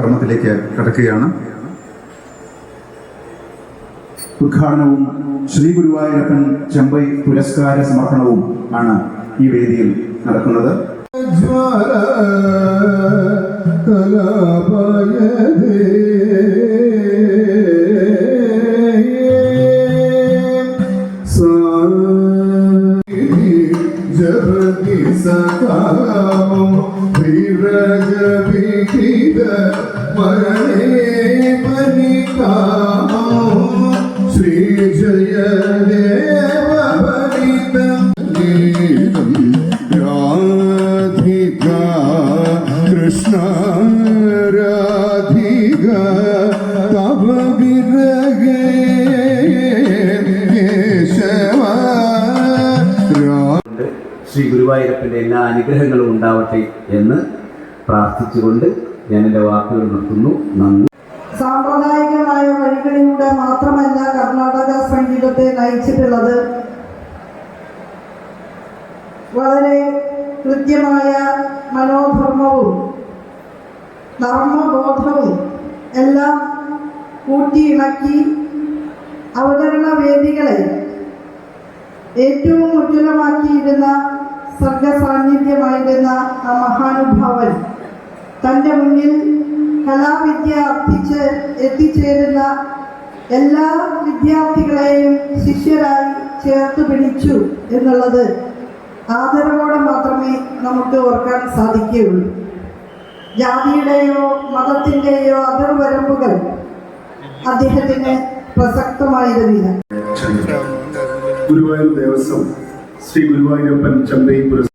കർമ്മത്തിലേക്ക് കടക്കുകയാണ്. ഉദ്ഘാടനവും ശ്രീ ഗുരുവായൂരപ്പൻ ചെമ്പൈ പുരസ്കാര സമർപ്പണവും ആണ് ഈ വേദിയിൽ നടക്കുന്നത്. ശ്രീ ജയ ദേവ രാധിക കൃഷ്ണ രാധിക തവ വിരഹേ കേശവ. ശ്രീ ഗുരുവായൂരപ്പൻ്റെ എല്ലാ അനുഗ്രഹങ്ങളും ഉണ്ടാവട്ടെ എന്ന് പ്രാർത്ഥിച്ചുകൊണ്ട് ഞാൻ എൻ്റെ വാക്കുകൾ നിർത്തുന്നു. നന്ദി. സാമ്പ്രദായികമായ വഴികളിലൂടെ മാത്രമല്ല കർണാടക സംഗീതത്തെ നയിച്ചിട്ടുള്ളത്. വളരെ കൃത്യമായ മനോധർമ്മവും ധർമ്മബോധവും എല്ലാം കൂട്ടിയിണക്കി അവതരണ വേദികളെ ഏറ്റവും ഉജ്ജ്വലമാക്കിയിരുന്ന സർഗസാന്നിധ്യമായിരുന്ന ആ മഹാനുഭാവൻ തൻ്റെ മുന്നിൽ കലാവിദ്യ അർത്ഥിച്ച് എത്തിച്ചേരുന്ന എല്ലാ വിദ്യാർത്ഥികളെയും ശിഷ്യരായി ചേർത്ത് പിടിച്ചു എന്നുള്ളത് ആദരവോടെ മാത്രമേ നമുക്ക് ഓർക്കാൻ സാധിക്കുകയുള്ളൂ. ജാതിയുടെയോ മതത്തിൻ്റെയോ അതിർവരമ്പുകൾ അദ്ദേഹത്തിന് പ്രസക്തമായിരുന്നില്ല. ഗുരുവായൂർ ദേവസ്വം ശ്രീ ഗുരുവായൂരപ്പൻ ചെമ്പൈ പുരസ്കാരം